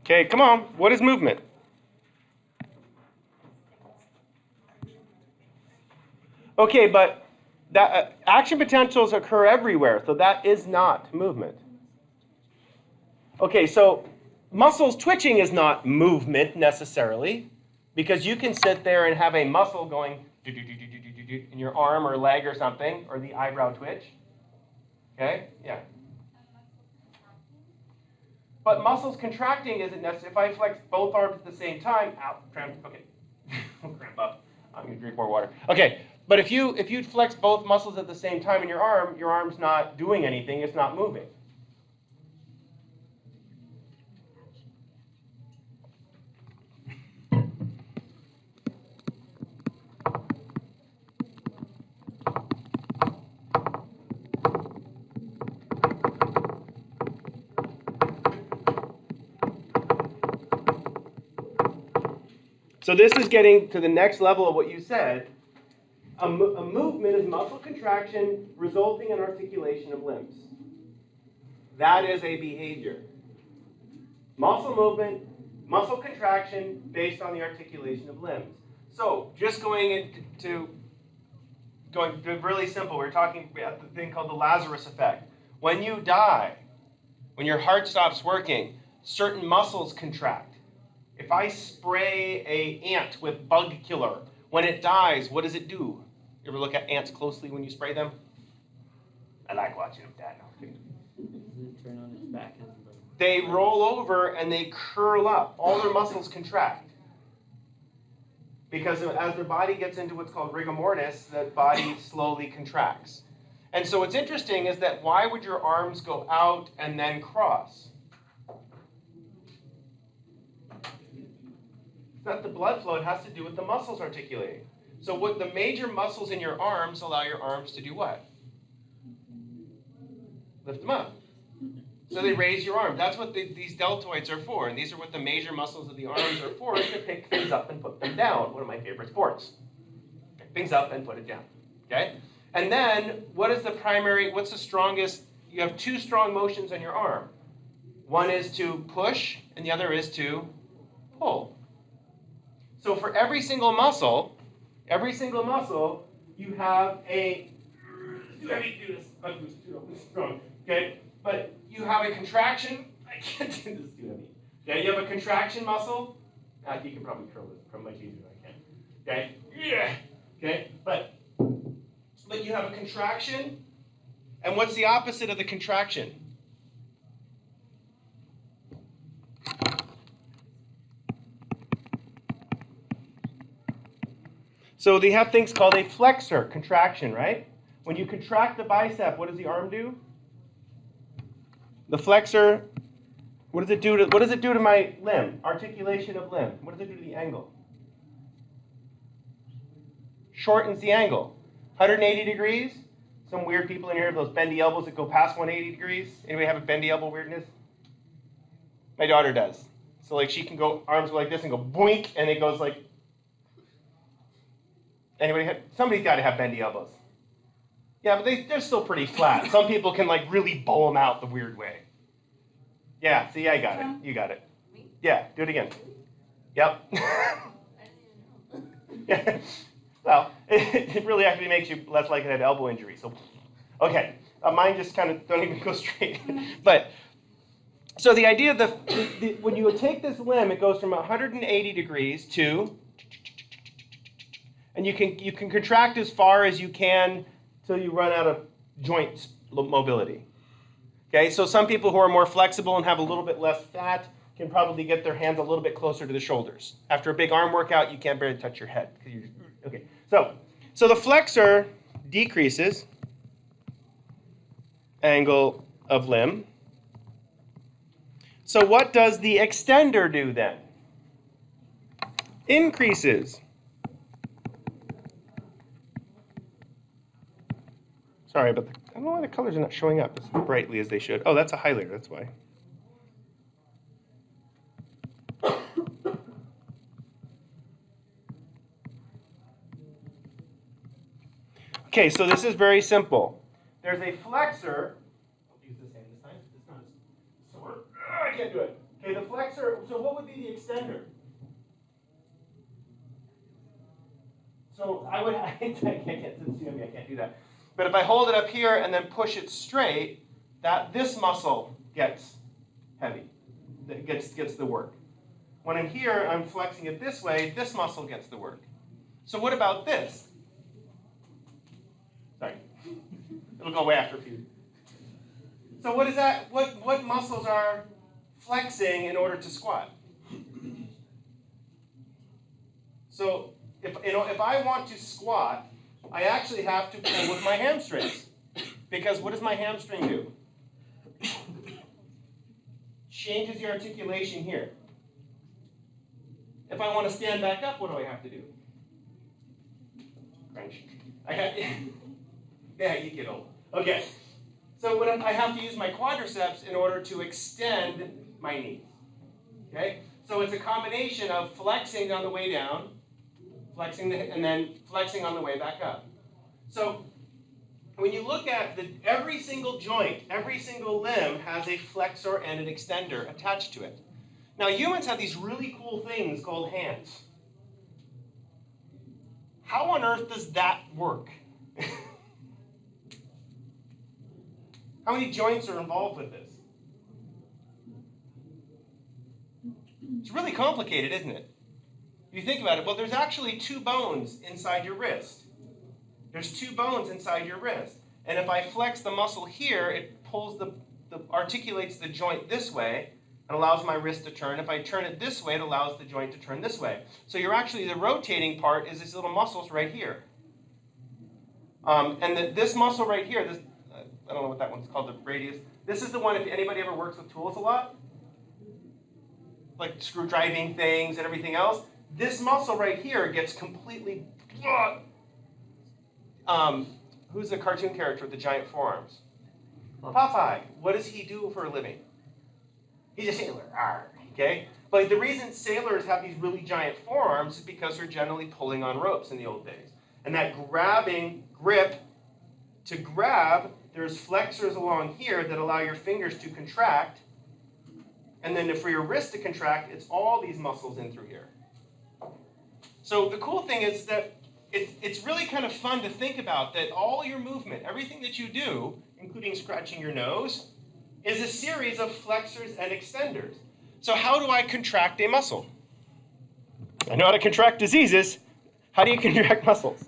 Okay, come on. What is movement? Okay, but that action potentials occur everywhere, so that is not movement. Okay, so muscles twitching is not movement necessarily, because you can sit there and have a muscle going in your arm or leg or something, or the eyebrow twitch. Okay, yeah. But muscles contracting isn't necessary. If I flex both arms at the same time, okay, cramp up. I'm gonna drink more water. Okay, but if you flex both muscles at the same time in your arm's not doing anything. It's not moving. So this is getting to the next level of what you said. A movement is muscle contraction resulting in articulation of limbs. That is a behavior. Muscle movement, muscle contraction based on the articulation of limbs. So just going really simple, we're talking about the thing called the Lazarus effect. When you die, when your heart stops working, certain muscles contract. If I spray an ant with bug killer, when it dies, what does it do? You ever look at ants closely when you spray them? I like watching them die. Turn on its back. They roll over and they curl up. All their muscles contract. Because as their body gets into what's called rigor mortis, the body slowly contracts. And so what's interesting is that why would your arms go out and then cross? It's not the blood flow, it has to do with the muscles articulating. So what the major muscles in your arms allow your arms to do what? Lift them up. So they raise your arm. That's what these deltoids are for. And these are what the major muscles of the arms are for, is to pick things up and put them down. One of my favorite sports. Pick things up and put it down. Okay? And then, what's the strongest? You have two strong motions on your arm. One is to push, and the other is to pull. So for every single muscle, you have a, do this, strong, okay? But you have a contraction, I can't do this too heavy. Okay, you have a contraction muscle, you can probably curl this much easier than I can. Okay, yeah, okay, but you have a contraction, and what's the opposite of the contraction? So they have things called a flexor contraction, right? When you contract the bicep, what does the arm do? The flexor, what does it do to my limb? Articulation of limb. What does it do to the angle? Shortens the angle. 180 degrees. Some weird people in here have those bendy elbows that go past 180 degrees. Anybody have a bendy elbow weirdness? My daughter does. So like she can go, arms go like this and go boink, and it goes like, somebody's got to have bendy elbows. Yeah, but they're still pretty flat. Some people can like really bow them out the weird way. Yeah, see, I got it. You got it. Yeah, do it again. Yep. Yeah. Well, it really actually makes you less likely to have elbow injury. So, okay, mine just kind of don't even go straight. But so the idea when you take this limb, it goes from 180 degrees to, and you can contract as far as you can till you run out of joint mobility. Okay, so some people who are more flexible and have a little bit less fat can probably get their hands a little bit closer to the shoulders. After a big arm workout, you can't barely touch your head. Okay, so the flexor decreases angle of limb. So what does the extender do then? Increases. Sorry, but I don't know why the colors are not showing up as brightly as they should. Oh, that's a highlighter, that's why. Okay, so this is very simple. There's a flexor. I'll use this hand this time. It's not as sore. I can't do it. Okay, the flexor, so what would be the extender? So I would, I can't do that. But if I hold it up here and then push it straight, this muscle gets heavy, gets the work. When I'm here, I'm flexing it this way, this muscle gets the work. So what about this? Sorry, it'll go away after a few. So what is that? What muscles are flexing in order to squat? So if I want to squat, I actually have to pull with my hamstrings. Because what does my hamstring do? Changes the articulation here. If I want to stand back up, what do I have to do? Crunch. Yeah, you get old. Okay. So I have to use my quadriceps in order to extend my knees. Okay? So it's a combination of flexing on the way down, and then flexing on the way back up. So when you look at every single joint, every single limb has a flexor and an extender attached to it. Now humans have these really cool things called hands. How on earth does that work? How many joints are involved with this? It's really complicated, isn't it? If you think about it, well, there's actually 2 bones inside your wrist. There's 2 bones inside your wrist. And if I flex the muscle here, it pulls articulates the joint this way and allows my wrist to turn. If I turn it this way, it allows the joint to turn this way. So the rotating part is these little muscles right here. And this muscle right here, I don't know what that one's called, the radius. This is the one, if anybody ever works with tools a lot, like screw driving things and everything else, this muscle right here gets completely, who's the cartoon character with the giant forearms? Popeye. What does he do for a living? He's a sailor. Okay? But the reason sailors have these really giant forearms is because they're generally pulling on ropes in the old days. And that grip, to grab, there's flexors along here that allow your fingers to contract. And then for your wrist to contract, it's all these muscles in through here. So the cool thing is that it's really kind of fun to think about that all your movement, everything that you do, including scratching your nose, is a series of flexors and extenders. So how do I contract a muscle? I know how to contract diseases. How do you contract muscles?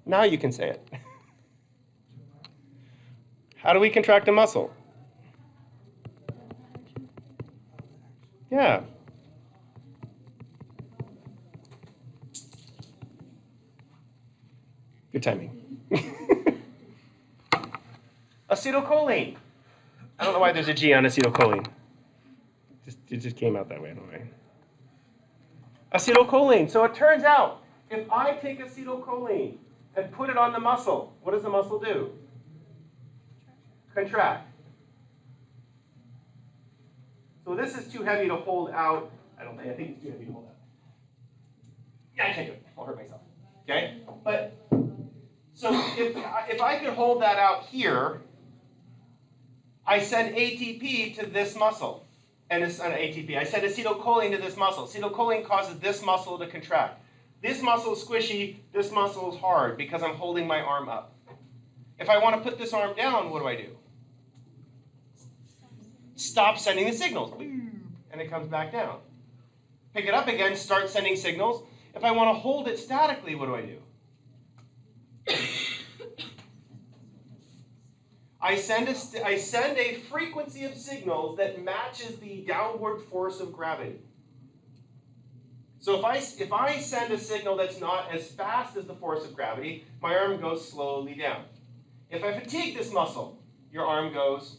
Now you can say it. How do we contract a muscle? Yeah. Good timing. Acetylcholine. I don't know why there's a G on acetylcholine. It just came out that way, I don't know why. Acetylcholine. So it turns out, if I take acetylcholine and put it on the muscle, what does the muscle do? Contract. So this is too heavy to hold out. I think it's too heavy to hold out. Yeah, I can't do it. I'll hurt myself. Okay? But so if I could hold that out here, I send ATP to this muscle. And it's an ATP. I send acetylcholine to this muscle. Acetylcholine causes this muscle to contract. This muscle is squishy, this muscle is hard because I'm holding my arm up. If I want to put this arm down, what do? Stop sending the signals. And it comes back down. Pick it up again, start sending signals. If I want to hold it statically, what do? I send a frequency of signals that matches the downward force of gravity. So if I send a signal that's not as fast as the force of gravity, my arm goes slowly down. If I fatigue this muscle, your arm goes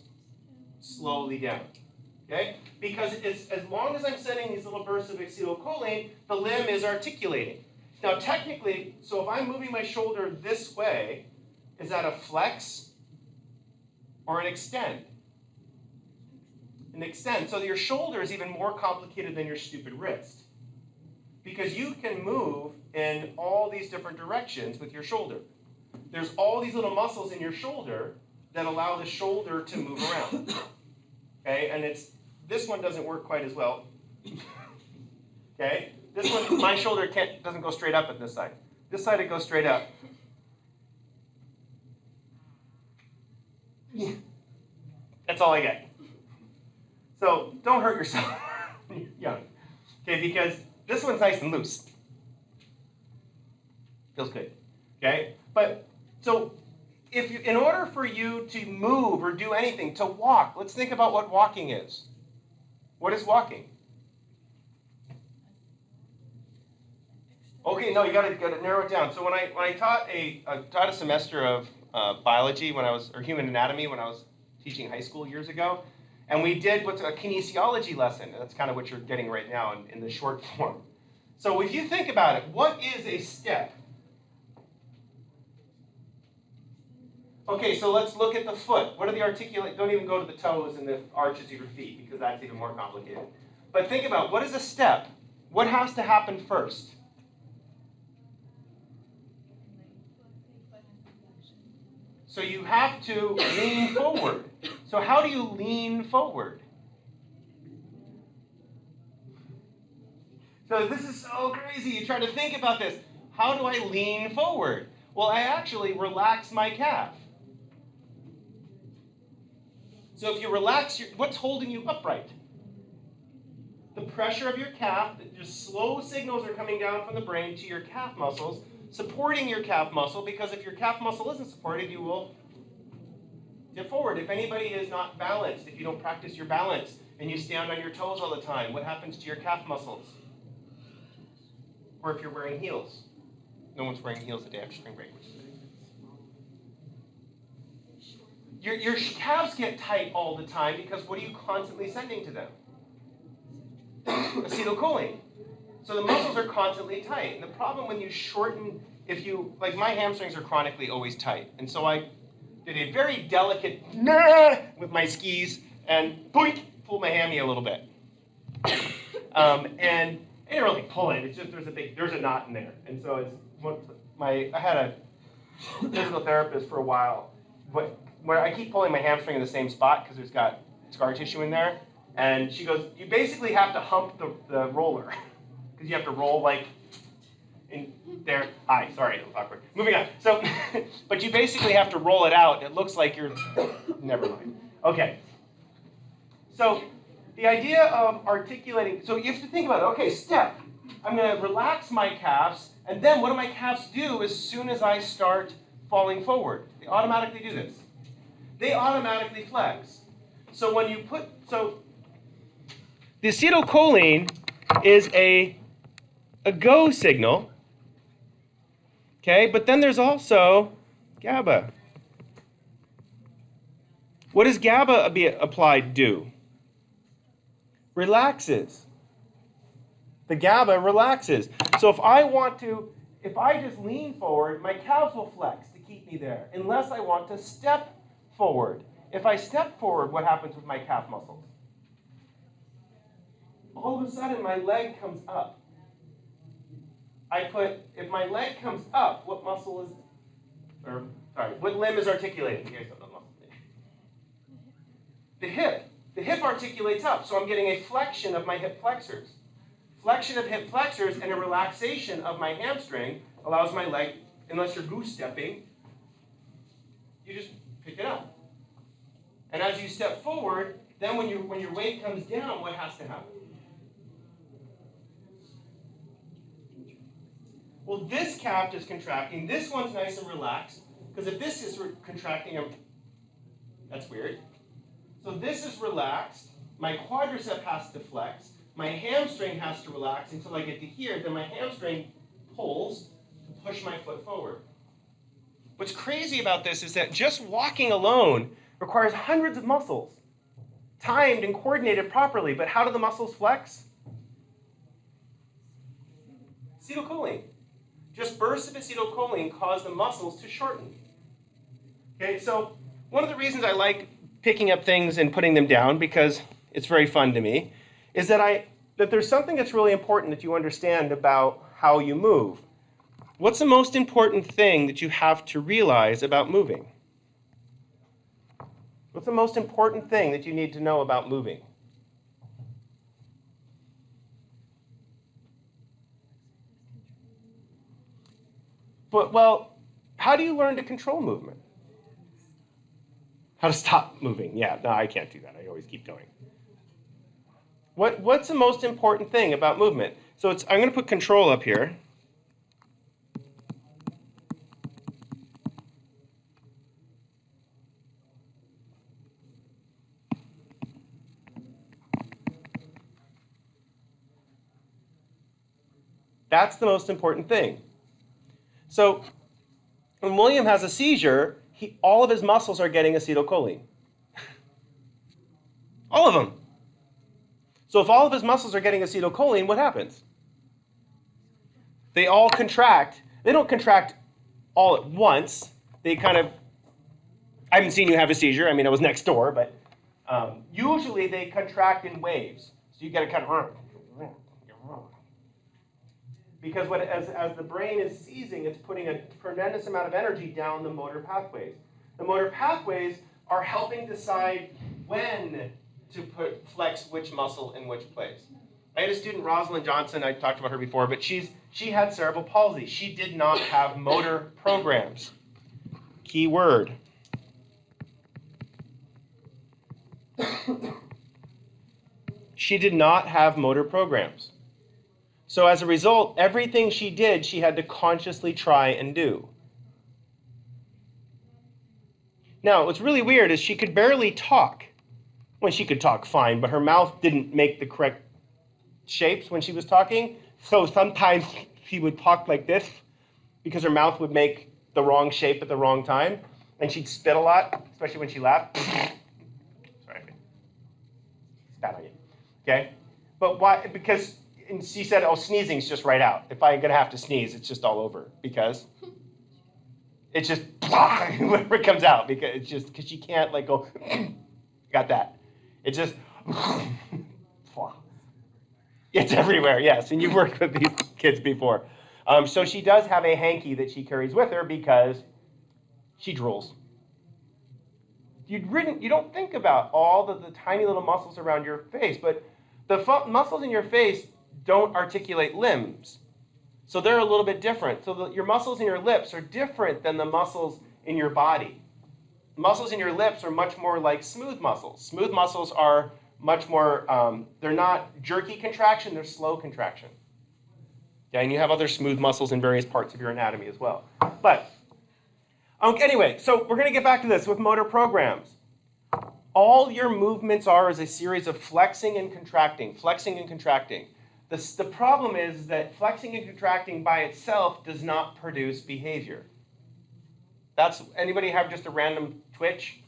slowly down. Okay? Because as long as I'm sending these little bursts of acetylcholine, the limb is articulating. Now technically, so if I'm moving my shoulder this way, is that a flex or an extend? An extend. So your shoulder is even more complicated than your stupid wrist. Because you can move in all these different directions with your shoulder. There's all these little muscles in your shoulder that allow the shoulder to move around. Okay, and this one doesn't work quite as well. Okay, this one, my shoulder doesn't go straight up at this side. This side it goes straight up. That's all I get. So don't hurt yourself when you're young. Okay, because this one's nice and loose. Feels good. Okay? But so in order for you to move or do anything, to walk, let's think about what walking is. What is walking? Okay, no, you gotta narrow it down. So when I taught a semester of biology or human anatomy when I was teaching high school years ago, and we did what's a kinesiology lesson. That's kind of what you're getting right now in the short form. So if you think about it, what is a step? Okay, so let's look at the foot. What are the articulate? Don't even go to the toes and the arches of your feet because that's even more complicated. But think about what is a step? What has to happen first? So you have to lean forward. So how do you lean forward? So this is so crazy. You try to think about this. How do I lean forward? Well, I actually relax my calf. So if you relax, what's holding you upright? The pressure of your calf. Just slow signals are coming down from the brain to your calf muscles, supporting your calf muscle, because if your calf muscle isn't supported, you will dip forward. If anybody is not balanced, if you don't practice your balance and you stand on your toes all the time, what happens to your calf muscles? Or if you're wearing heels. No one's wearing heels today after spring break. Your calves get tight all the time because what are you constantly sending to them? Acetylcholine. So the muscles are constantly tight. And the problem when you shorten, like my hamstrings are chronically always tight. And so I did a very delicate with my skis and boink, pulled my hammy a little bit. And I didn't really pull it. It's just there's a knot in there. And so I had a physical therapist for a while where I keep pulling my hamstring in the same spot because there's got scar tissue in there. And she goes, you basically have to hump the roller because you have to roll like in there. Hi, sorry, that was awkward. Moving on. So, but you basically have to roll it out. It looks like you're, never mind. Okay. So the idea of articulating, so you have to think about it. Okay, step. I'm going to relax my calves, and then what do my calves do as soon as I start falling forward? They automatically do this. They automatically flex. So when you the acetylcholine is a go signal, okay? But then there's also GABA. What does GABA applied do? Relaxes. The GABA relaxes. So if I just lean forward, my calves will flex to keep me there, unless I want to step forward. If I step forward, what happens with my calf muscles? All of a sudden, my leg comes up. If my leg comes up, what muscle is, what limb is articulating? Here's the muscle. The hip. The hip articulates up, so I'm getting a flexion of my hip flexors. Flexion of hip flexors and a relaxation of my hamstring allows my leg, unless you're goose stepping, you just pick it up. And as you step forward, then when your weight comes down, what has to happen? Well, this calf is contracting. This one's nice and relaxed, because if this is contracting, that's weird. So this is relaxed. My quadricep has to flex. My hamstring has to relax until I get to here. Then my hamstring pulls to push my foot forward. What's crazy about this is that just walking alone requires hundreds of muscles, timed and coordinated properly. But how do the muscles flex? Acetylcholine. Just bursts of acetylcholine cause the muscles to shorten. Okay, so one of the reasons I like picking up things and putting them down, because it's very fun to me, is that there's something that's really important that you understand about how you move. What's the most important thing that you have to realize about moving? What's the most important thing that you need to know about moving? Well, how do you learn to control movement? How to stop moving? Yeah, no, I can't do that. I always keep going. What's the most important thing about movement? So I'm going to put control up here. That's the most important thing. So when William has a seizure, all of his muscles are getting acetylcholine. All of them. So if all of his muscles are getting acetylcholine, what happens? They all contract. They don't contract all at once. They kind of, I haven't seen you have a seizure. I mean, I was next door, but usually they contract in waves. So you got to kind of, because as the brain is seizing, it's putting a tremendous amount of energy down the motor pathways. The motor pathways are helping decide when to flex which muscle in which place. I had a student, Rosalind Johnson, I talked about her before, but she had cerebral palsy. She did not have motor programs. Key word. She did not have motor programs. So as a result, everything she did, she had to consciously try and do. Now, what's really weird is she could barely talk. Well, she could talk fine, but her mouth didn't make the correct shapes when she was talking. So sometimes she would talk like this because her mouth would make the wrong shape at the wrong time. And she'd spit a lot, especially when she laughed. Sorry. Spat on you. Okay? But why? Because and she said, oh, sneezing's just right out. If I'm going to have to sneeze, it's just all over. Because it's just, whatever comes out. Because she can't like go, got that. It just, it's everywhere, yes. And you've worked with these kids before. So she does have a hanky that she carries with her because she drools. You don't think about all the tiny little muscles around your face, but the muscles in your face don't articulate limbs. So they're a little bit different. So your muscles in your lips are different than the muscles in your body. Muscles in your lips are much more like smooth muscles. Smooth muscles are much more, they're not jerky contraction, they're slow contraction. Okay, and you have other smooth muscles in various parts of your anatomy as well. But, anyway, so we're going to get back to this with motor programs. All your movements are is a series of flexing and contracting, flexing and contracting. The problem is that flexing and contracting by itself does not produce behavior. Anybody have just a random twitch?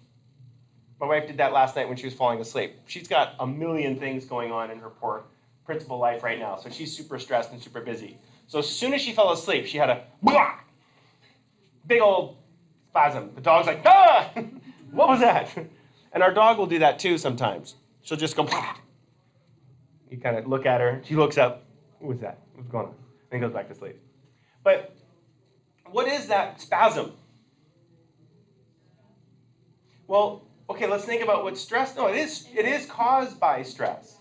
My wife did that last night when she was falling asleep. She's got a million things going on in her poor principal life right now, so she's super stressed and super busy. So as soon as she fell asleep, she had a big old spasm. The dog's like, ah! What was that? And our dog will do that too sometimes. She'll just go, you kind of look at her, she looks up, what was that? What's going on? And goes back to sleep. But what is that spasm? Well, okay, let's think about what stress. No, it is caused by stress.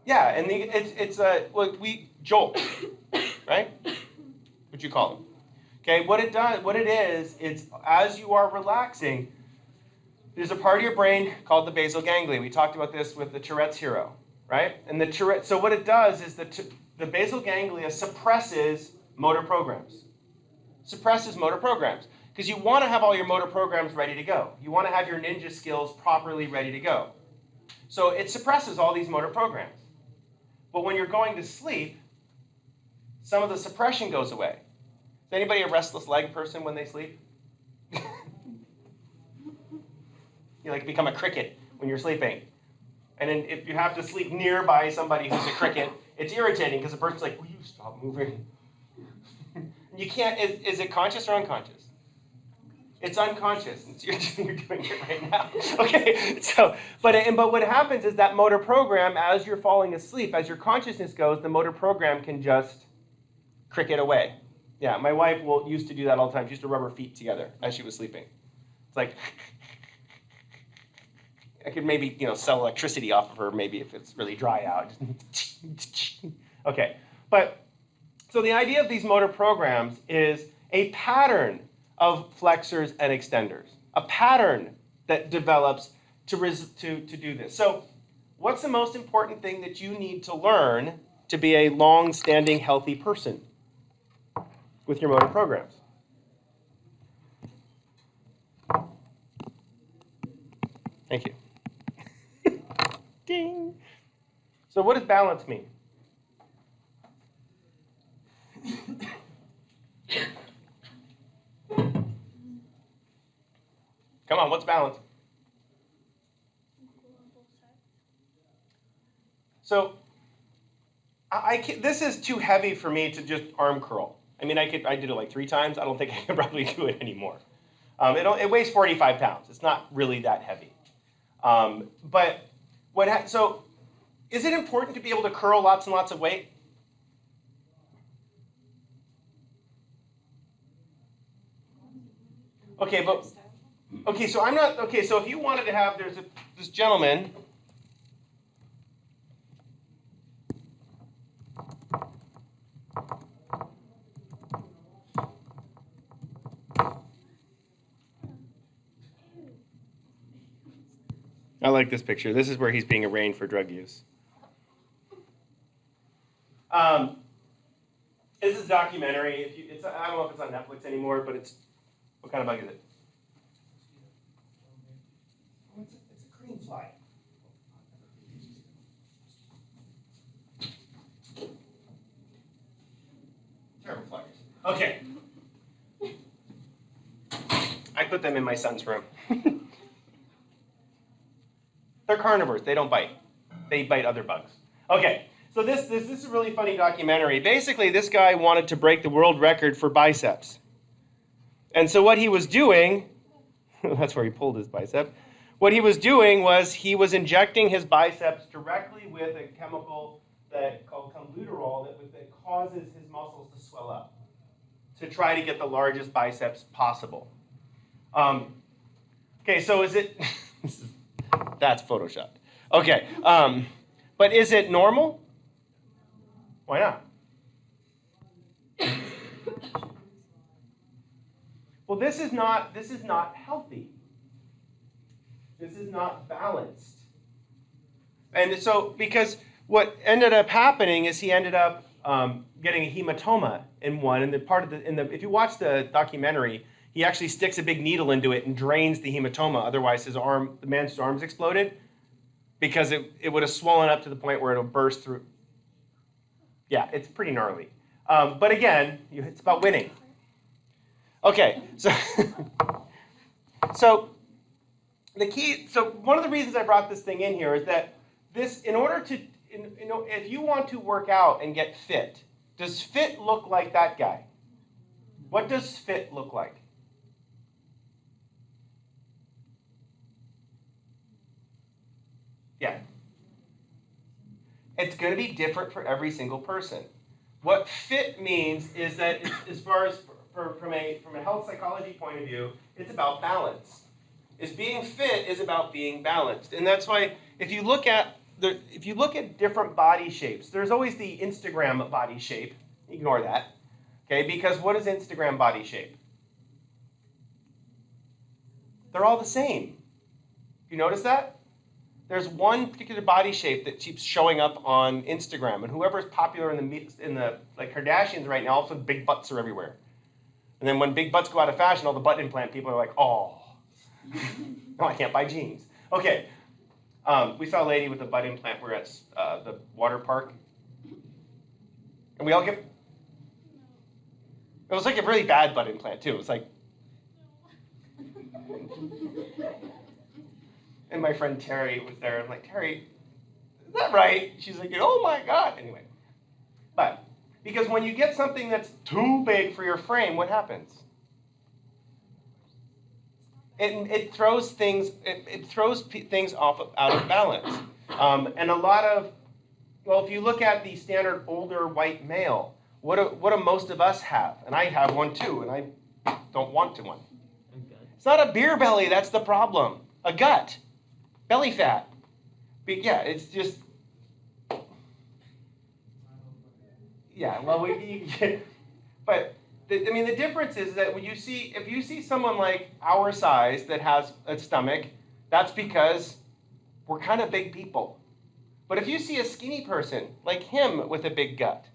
Yeah, and it's we jolt, right? What you call them. Okay, what it is, it's as you are relaxing, there's a part of your brain called the basal ganglia. We talked about this with the Tourette's hero, right? And so what it does is the basal ganglia suppresses motor programs. Suppresses motor programs. Because you want to have all your motor programs ready to go. You want to have your ninja skills properly ready to go. So it suppresses all these motor programs. But when you're going to sleep, some of the suppression goes away. Is anybody a restless leg person when they sleep? You like become a cricket when you're sleeping. And then if you have to sleep nearby somebody who's a cricket, it's irritating because the person's like, will you stop moving? You can't, is it conscious or unconscious? It's unconscious. You're doing it right now. Okay. So, but what happens is that motor program, as you're falling asleep, as your consciousness goes, the motor program can just cricket away. Yeah, my wife used to do that all the time. She used to rub her feet together as she was sleeping. It's like, I could maybe, sell electricity off of her maybe if it's really dry out. Okay, but so the idea of these motor programs is a pattern of flexors and extenders, a pattern that develops to do this. So what's the most important thing that you need to learn to be a long-standing, healthy person with your motor programs? Thank you. Ding. So what does balance mean? Come on, what's balance? So this is too heavy for me to just arm curl. I mean, I did it like 3 times. I don't think I can probably do it anymore. It weighs 45 pounds. It's not really that heavy. So is it important to be able to curl lots and lots of weight? Okay, so if you wanted to have, this gentleman. I like this picture. This is where he's being arraigned for drug use. This is a documentary. I don't know if it's on Netflix anymore, but what kind of bug is it? It's a green fly. Terrible flies. Okay. I put them in my son's room. They're carnivores. They don't bite. They bite other bugs. Okay, so this is a really funny documentary. Basically, this guy wanted to break the world record for biceps. And so what he was doing, that's where he pulled his bicep. What he was doing was he was injecting his biceps directly with a chemical called clenbuterol that causes his muscles to swell up to try to get the largest biceps possible. Okay, so is it... That's photoshopped. Okay, but is it normal? Why not? Well, this is not healthy. This is not balanced. And so, because what ended up happening is he ended up getting a hematoma in one, and if you watch the documentary, he actually sticks a big needle into it and drains the hematoma. Otherwise, the man's arms exploded because it would have swollen up to the point where it'll burst through. Yeah, it's pretty gnarly. But again, it's about winning. Okay, so one of the reasons I brought this thing in here is that if you want to work out and get fit, does fit look like that guy? What does fit look like? Yeah. It's going to be different for every single person. What fit means is that, as far as from a health psychology point of view, it's about balance. Being fit is about being balanced, and that's why if you look at different body shapes, there's always the Instagram body shape. Ignore that, okay? Because what is Instagram body shape? They're all the same. You notice that? There's one particular body shape that keeps showing up on Instagram, and whoever's popular in the like Kardashians right now, all of a sudden big butts are everywhere. And then when big butts go out of fashion, all the butt implant people are like, oh, no, I can't buy jeans. Okay, we saw a lady with a butt implant. We're at the water park, and we all get. It was like a really bad butt implant too. It was like. And my friend Terry was there. I'm like, Terry, is that right? She's like, oh my God. Anyway, but because when you get something that's too big for your frame, what happens? It throws things. It throws things out of balance. And a lot of, if you look at the standard older white male, what do most of us have? And I have one too, and I don't want one. It's not a beer belly. That's the problem. A gut. Belly fat. Yeah, it's just, yeah, well, but the difference is that when if you see someone like our size that has a stomach, that's because we're kind of big people. But if you see a skinny person like him with a big gut,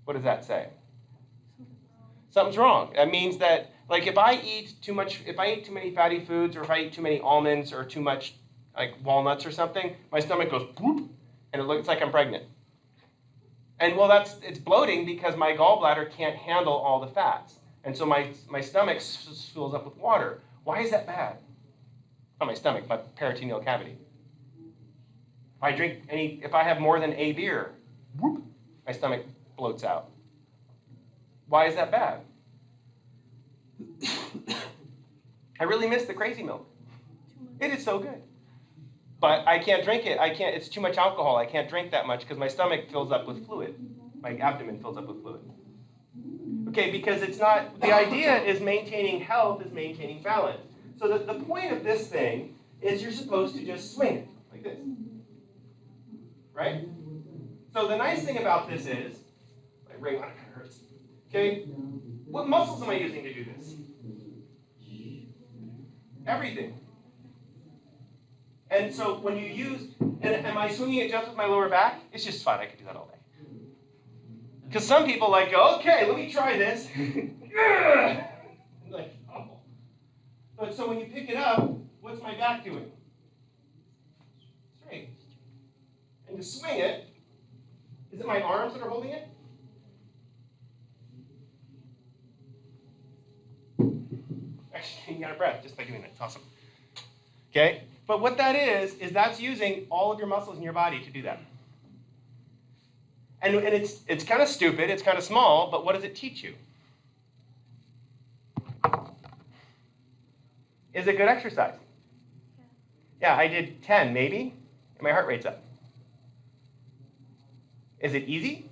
what does that say? Something's wrong. That means that, like, if I eat too many fatty foods, or if I eat too many almonds or too much, like, walnuts or something, my stomach goes boop, and it looks like I'm pregnant. And well, it's bloating because my gallbladder can't handle all the fats, and so my stomach fills up with water. Why is that bad? Not my stomach, my peritoneal cavity. If I have more than a beer, whoop, my stomach bloats out. Why is that bad? I really miss the crazy milk. It is so good. But I can't drink it. It's too much alcohol. I can't drink that much because my stomach fills up with fluid. My abdomen fills up with fluid. Okay, because the idea is maintaining health is maintaining balance. So the point of this thing is you're supposed to just swing it like this. Right? So the nice thing about this is, my ring on it kind of hurts. Okay? What muscles am I using to do this? Everything. And so when you am I swinging it just with my lower back? It's just fun. I could do that all day. Because some people go, okay, let me try this. Like, oh. But so when you pick it up, what's my back doing? Straight. And to swing it, is it my arms that are holding it? Actually, you out of breath just by doing that. It's awesome. Okay? But what that is that's using all of your muscles in your body to do that. And it's kind of stupid, it's kind of small, but what does it teach you? Is it good exercise? Yeah, I did 10 maybe, and my heart rate's up. Is it easy?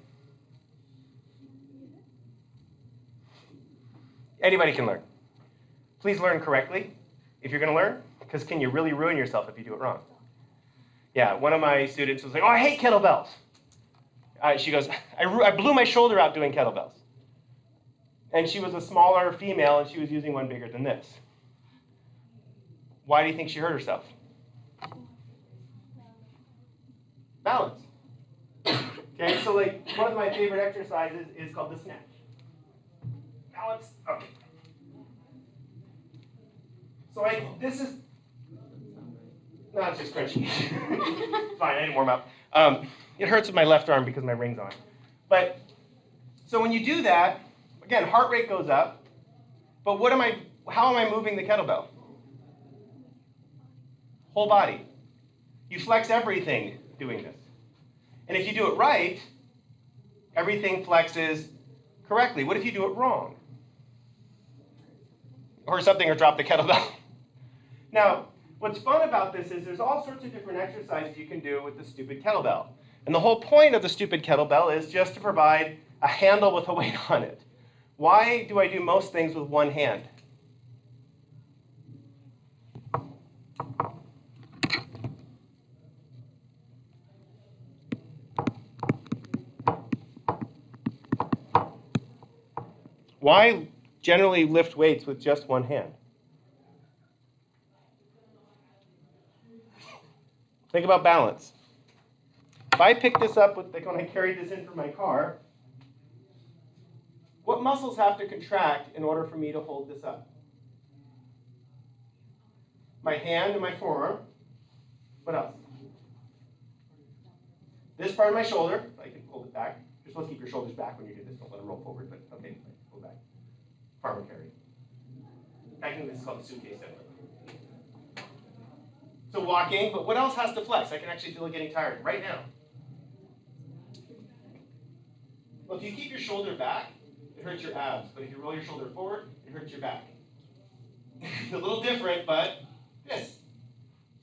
Anybody can learn. Please learn correctly if you're going to learn, because can you really ruin yourself if you do it wrong? Yeah, one of my students was like, oh, I hate kettlebells. She goes, I blew my shoulder out doing kettlebells. And she was a smaller female, and she was using one bigger than this. Why do you think she hurt herself? Balance. Okay, so like one of my favorite exercises is called the snatch. Balance. Okay. So this is, no, it's just crunchy. Fine, I didn't warm up. It hurts with my left arm because my ring's on. But, so when you do that, again, heart rate goes up. But how am I moving the kettlebell? Whole body. You flex everything doing this. And if you do it right, everything flexes correctly. What if you do it wrong? Or drop the kettlebell. Now, what's fun about this is there's all sorts of different exercises you can do with the stupid kettlebell. And the whole point of the stupid kettlebell is just to provide a handle with a weight on it. Why do I do most things with one hand? Why generally lift weights with just one hand? Think about balance. If I pick this up when I carried this in from my car, what muscles have to contract in order for me to hold this up? My hand and my forearm. What else? This part of my shoulder. I can hold it back. You're supposed to keep your shoulders back when you do this. Don't let it roll forward, but okay, pull back. Farmer carry. I think this is called a suitcase anyway. So walking, but what else has to flex? I can actually feel it getting tired right now. Well, if you keep your shoulder back, it hurts your abs. But if you roll your shoulder forward, it hurts your back. A little different, but this.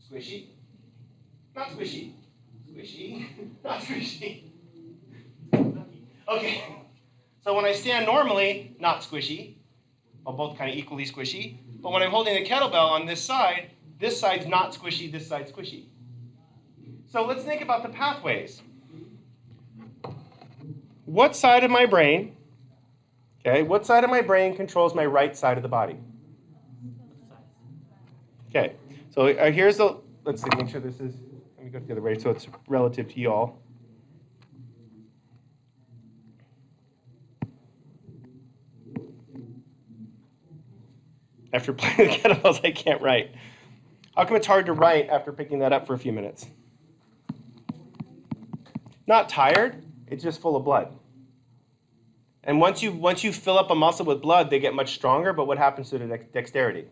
Squishy. Not squishy. Squishy. Not squishy. Okay. So when I stand normally, not squishy. Well, both kind of equally squishy. But when I'm holding the kettlebell on this side's not squishy, this side's squishy. So let's think about the pathways. What side of my brain, okay, what side of my brain controls my right side of the body? Okay, so here's the, let's see, make sure this is, let me go the other way so it's relative to y'all. After playing the kettlebells, I can't write. How come it's hard to write after picking that up for a few minutes? Not tired, it's just full of blood. And once you fill up a muscle with blood, they get much stronger, but what happens to the dexterity?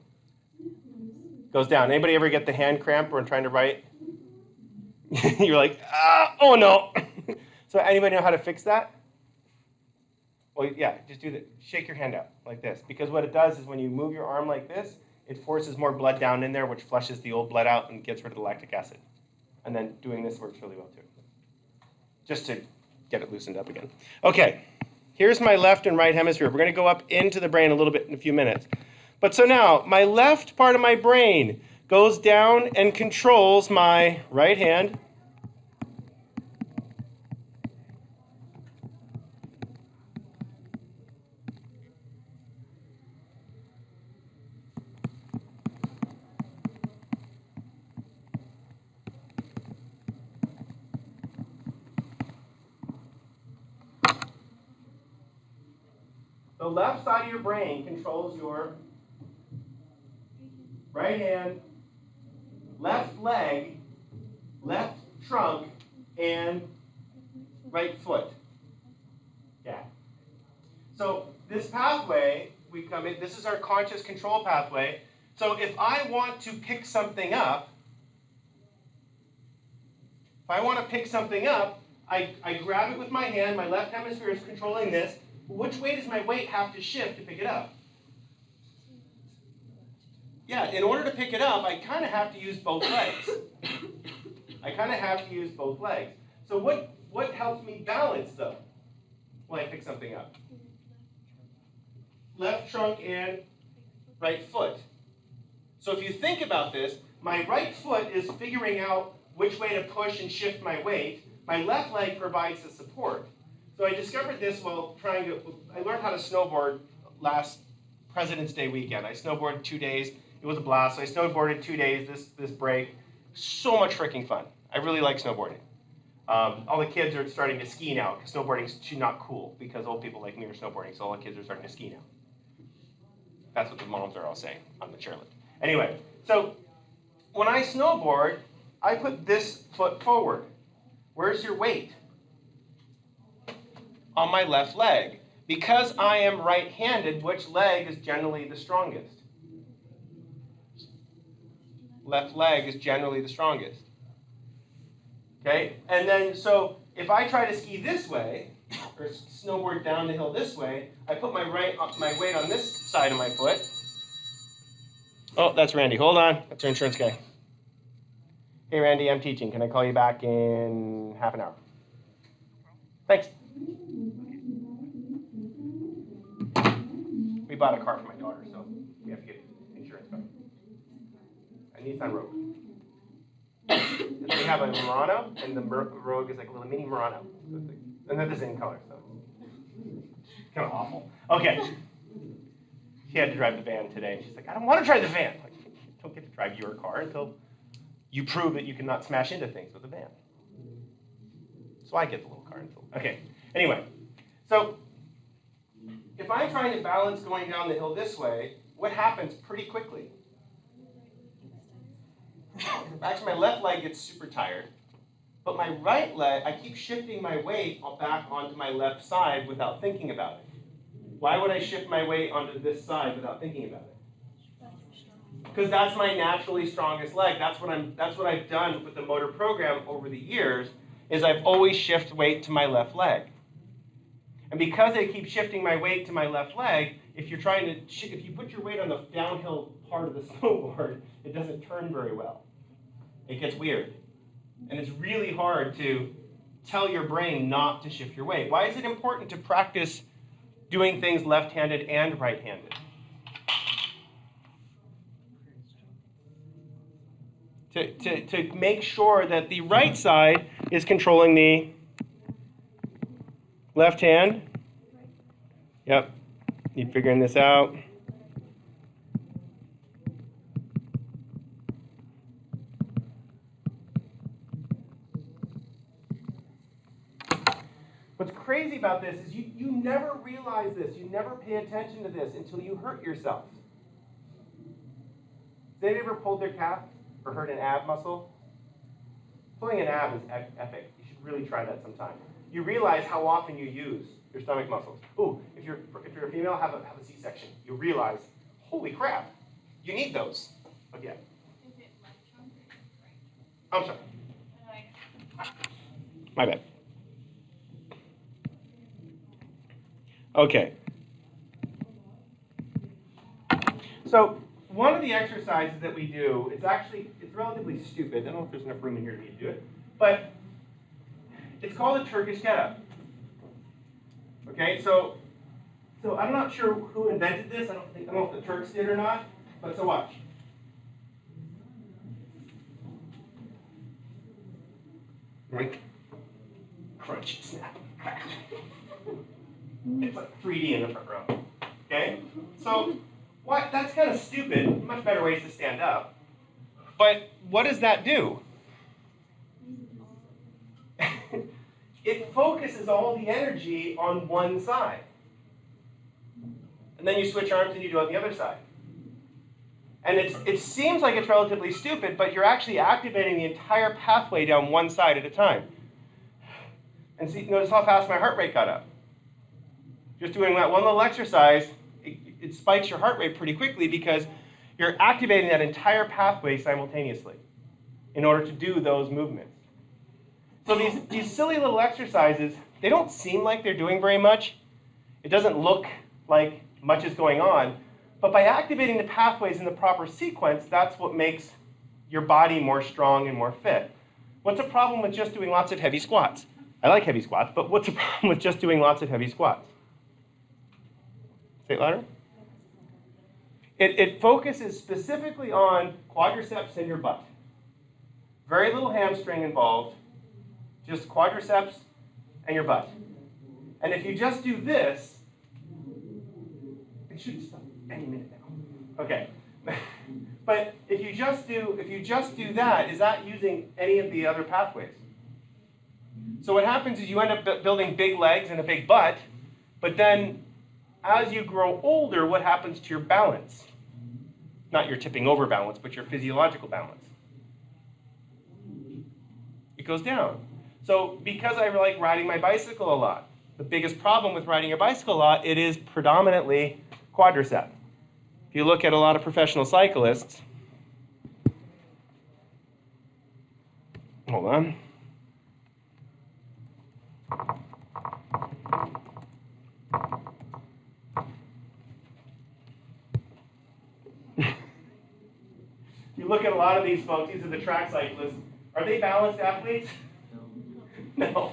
Goes down. Anybody ever get the hand cramp when trying to write? You're like, oh no. So anybody know how to fix that? Well, yeah, just do that. Shake your hand out like this. Because what it does is when you move your arm like this, it forces more blood down in there, which flushes the old blood out and gets rid of the lactic acid. And then doing this works really well too. Just to get it loosened up again. Okay, here's my left and right hemisphere. We're going to go up into the brain a little bit in a few minutes. But so now, my left part of my brain goes down and controls my right hand. The left side of your brain controls your right hand, left leg, left trunk, and right foot. Yeah. So this pathway, we come in, this is our conscious control pathway. So if I want to pick something up, I grab it with my hand, my left hemisphere is controlling this. Which way does my weight have to shift to pick it up? Yeah, in order to pick it up, I kind of have to use both legs. So what helps me balance, though, when I pick something up? Left trunk and right foot. So if you think about this, my right foot is figuring out which way to push and shift my weight. My left leg provides the support. So I discovered this while I learned how to snowboard last President's Day weekend. I snowboarded 2 days. It was a blast. So I snowboarded 2 days this break. So much freaking fun. I really like snowboarding. All the kids are starting to ski now because snowboarding's not cool because old people like me are snowboarding, so all the kids are starting to ski now. That's what the moms are all saying on the chairlift. Anyway, so when I snowboard, I put this foot forward. Where's your weight? On my left leg. Because I am right-handed, which leg is generally the strongest? Left leg is generally the strongest. Okay? And then, so if I try to ski this way, or snowboard down the hill this way, I put my weight on this side of my foot. Oh, that's Randy. Hold on. That's our insurance guy. Hey, Randy, I'm teaching. Can I call you back in half an hour? Thanks. We bought a car for my daughter, so we have to get insurance back. A Nissan Rogue. We have a Murano, and the Rogue is like a little mini Murano. And they're the same color, so kind of awful. Okay. She had to drive the van today. She's like, I don't want to drive the van. I'm like, you don't get to drive your car until you prove that you cannot smash into things with the van. So I get the little car until. Okay. Anyway, so if I'm trying to balance going down the hill this way, what happens pretty quickly? Actually, my left leg gets super tired, but my right leg, I keep shifting my weight back onto my left side without thinking about it. Why would I shift my weight onto this side without thinking about it? Because that's my naturally strongest leg. That's what I've done with the motor program over the years, is I've always shifted weight to my left leg. And because I keep shifting my weight to my left leg, if you put your weight on the downhill part of the snowboard, it doesn't turn very well. It gets weird. And it's really hard to tell your brain not to shift your weight. Why is it important to practice doing things left-handed and right-handed? to make sure that the right side is controlling the left hand. Yep, you figuring this out. What's crazy about this is you never realize this, you never pay attention to this until you hurt yourself. Has anybody ever pulled their calf or hurt an ab muscle? Pulling an ab is epic. You should really try that sometime. You realize how often you use your stomach muscles. Ooh, if you're a female, have a C-section. You realize, holy crap, you need those. But yeah. Is it left trunk or right trunk? I'm sorry. My bad. Okay. So one of the exercises that we do, it's relatively stupid. I don't know if there's enough room in here for me to do it, but it's called a Turkish get-up. Okay, so I'm not sure who invented this. I don't know if the Turks did or not, but so watch. Right? Crunch, snap, crack. It's like 3D in the front row. Okay? So what? That's kind of stupid. Much better ways to stand up. But what does that do? It focuses all the energy on one side. And then you switch arms and you do it on the other side. And it seems like it's relatively stupid, but you're actually activating the entire pathway down one side at a time. And see, notice how fast my heart rate got up. Just doing that one little exercise, it spikes your heart rate pretty quickly because you're activating that entire pathway simultaneously in order to do those movements. So these silly little exercises, they don't seem like they're doing very much. It doesn't look like much is going on. But by activating the pathways in the proper sequence, that's what makes your body more strong and more fit. What's the problem with just doing lots of heavy squats? I like heavy squats, but what's the problem with just doing lots of heavy squats? Say it louder. It focuses specifically on quadriceps and your butt. Very little hamstring involved, just quadriceps and your butt. And if you just do this, it should stop any minute now. Okay. But if you just do that, is that using any of the other pathways? So what happens is you end up building big legs and a big butt, but then as you grow older, what happens to your balance? Not your tipping over balance, but your physiological balance. It goes down. So because I like riding my bicycle a lot, the biggest problem with riding a bicycle a lot, it is predominantly quadricep. If you look at a lot of professional cyclists, hold on. You look at a lot of these folks, these are the track cyclists. Are they balanced athletes? No.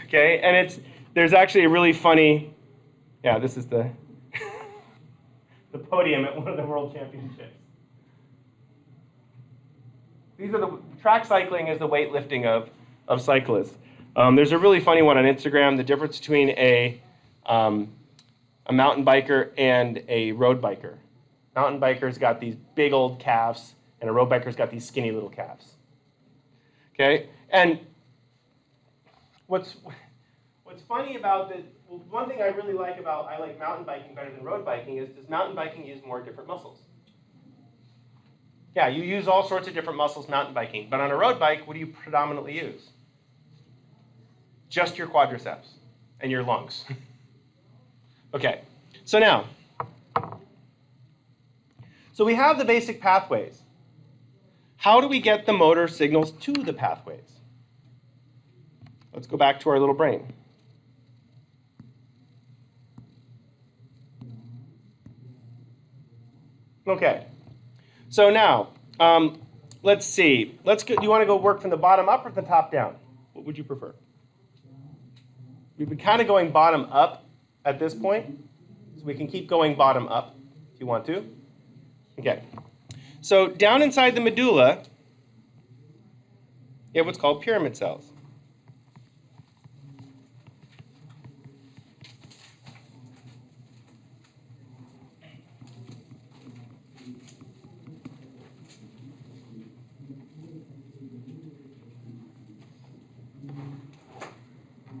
Okay, and there's actually a really funny, yeah, this is the podium at one of the world championships. These are the track cycling is the weightlifting of cyclists. There's a really funny one on Instagram, the difference between a mountain biker and a road biker. Mountain biker's got these big old calves, and a road biker's got these skinny little calves. Okay, and what's funny about the one thing I really like I like mountain biking better than road biking is, does mountain biking use more different muscles? Yeah, you use all sorts of different muscles mountain biking, but on a road bike, what do you predominantly use? Just your quadriceps and your lungs. Okay, so now, so we have the basic pathways. How do we get the motor signals to the pathways? Let's go back to our little brain. Okay, so now, let's see. Do you want to go work from the bottom up or the top down? What would you prefer? We've been kind of going bottom up at this point, so we can keep going bottom up if you want to. Okay, so down inside the medulla, You have what's called pyramid cells.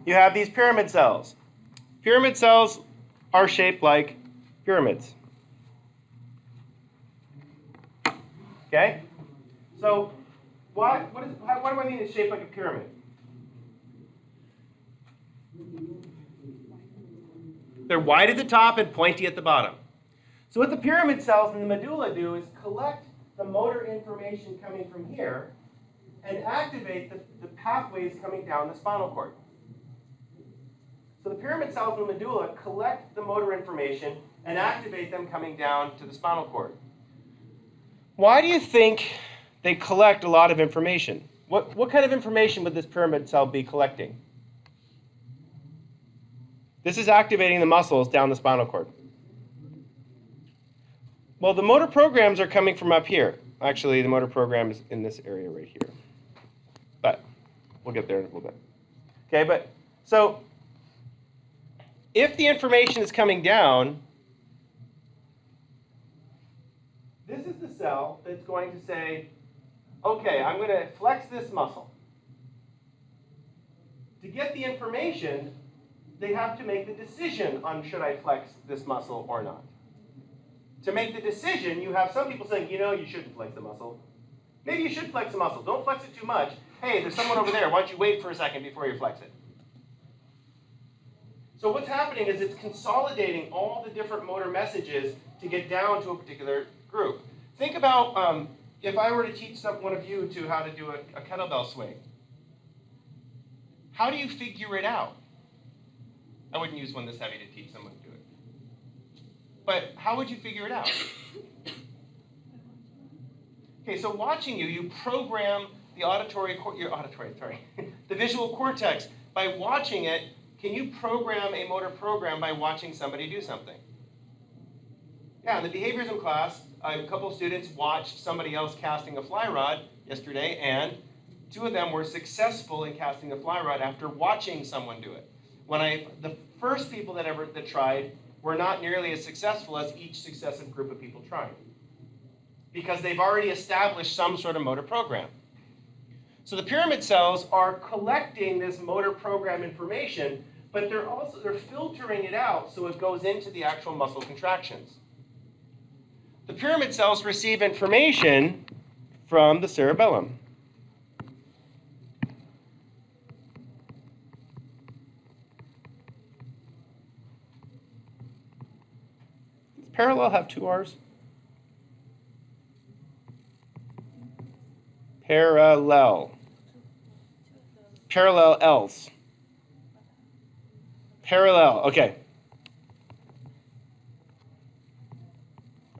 You have these pyramid cells. Pyramid cells are shaped like pyramids. Okay? So, what do I mean it's shaped like a pyramid? They're wide at the top and pointy at the bottom. So what the pyramid cells in the medulla do is collect the motor information coming from here and activate the pathways coming down the spinal cord. So the pyramid cells in the medulla collect the motor information and activate them coming down to the spinal cord. Why do you think they collect a lot of information? What kind of information would this pyramid cell be collecting? This is activating the muscles down the spinal cord. Well, the motor programs are coming from up here. Actually, the motor program is in this area right here. But we'll get there in a little bit. Okay, but so if the information is coming down, this is the cell that's going to say, okay, I'm going to flex this muscle. To get the information, they have to make the decision on should I flex this muscle or not. To make the decision, you have some people saying, you know, you shouldn't flex the muscle. Maybe you should flex the muscle. Don't flex it too much. Hey, there's someone over there. Why don't you wait for a second before you flex it? So what's happening is it's consolidating all the different motor messages to get down to a particular group. Think about if I were to teach one of you to how to do a kettlebell swing. How do you figure it out? I wouldn't use one this heavy to teach someone to do it. But how would you figure it out? Okay, so watching you program the visual cortex. By watching it, can you program a motor program by watching somebody do something? Yeah, in the behaviorism class, a couple of students watched somebody else casting a fly rod yesterday, and 2 of them were successful in casting the fly rod after watching someone do it. The first people that tried were not nearly as successful as each successive group of people trying, because they've already established some sort of motor program. So the pyramid cells are collecting this motor program information, but they're filtering it out so it goes into the actual muscle contractions. The pyramid cells receive information from the cerebellum. Does parallel have 2 R's? Parallel. Parallel else. Parallel, okay.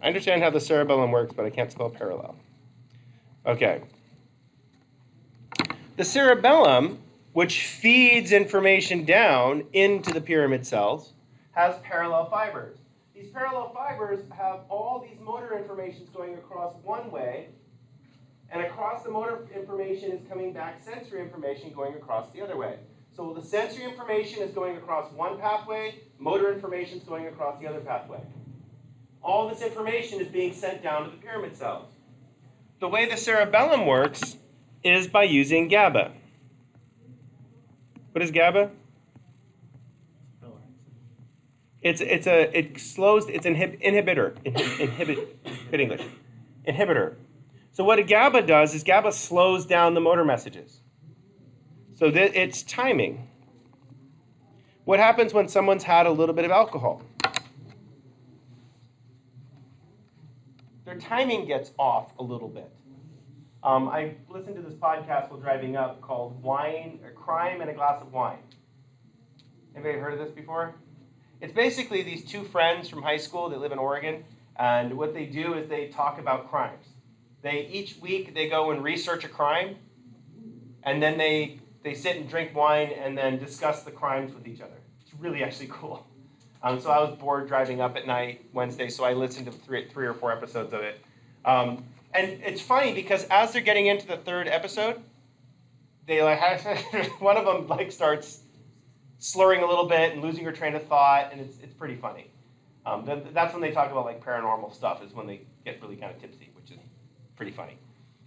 I understand how the cerebellum works, but I can't spell parallel. Okay. The cerebellum, which feeds information down into the pyramid cells, has parallel fibers. These parallel fibers have all these motor informations going across one way, and across the motor information is coming back sensory information going across the other way. So the sensory information is going across one pathway, motor information is going across the other pathway. All this information is being sent down to the pyramid cells. The way the cerebellum works is by using GABA. What is GABA? It's an inhibitor. Inhibitor. So what a GABA does is GABA slows down the motor messages. So that it's timing. What happens when someone's had a little bit of alcohol? Their timing gets off a little bit. I listened to this podcast while driving up called Crime and a Glass of Wine. Anybody heard of this before? It's basically these 2 friends from high school that live in Oregon, and what they do is they talk about crimes. Each week they go and research a crime, and then they sit and drink wine and then discuss the crimes with each other. It's really actually cool. So I was bored driving up at night Wednesday, so I listened to 3 or 4 episodes of it. And it's funny because as they're getting into the 3rd episode, they like one of them like starts slurring a little bit and losing her train of thought, and it's pretty funny. That's when they talk about like paranormal stuff, is when they get really kind of tipsy, which is pretty funny.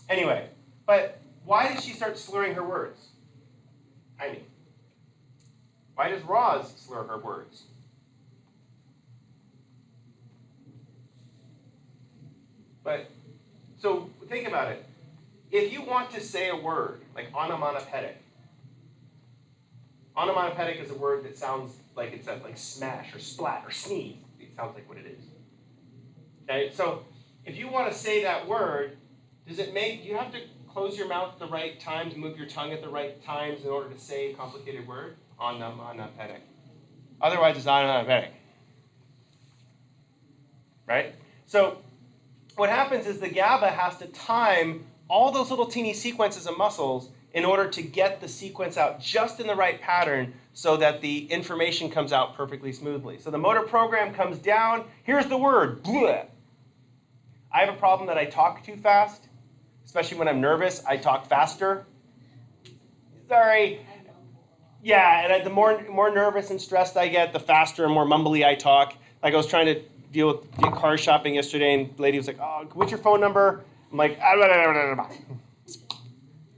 Anyway, but why did she start slurring her words? I mean, why does Roz slur her words? But so think about it. If you want to say a word like onomatopoeic, onomatopoeic is a word that sounds like it says like smash or splat or sneeze. It sounds like what it is. Okay, so if you want to say that word, does it make you have to close your mouth at the right times, move your tongue at the right times in order to say a complicated word? Onomatopoeic. Otherwise, it's onomatopoeic. Right? So what happens is the GABA has to time all those little teeny sequences of muscles in order to get the sequence out just in the right pattern so that the information comes out perfectly smoothly. So the motor program comes down. Here's the word, bleh. I have a problem that I talk too fast, especially when I'm nervous. I talk faster. Sorry. Yeah, and the more nervous and stressed I get, the faster and more mumbly I talk. Like I was trying to deal with car shopping yesterday, and the lady was like, "Oh, what's your phone number?" I'm like,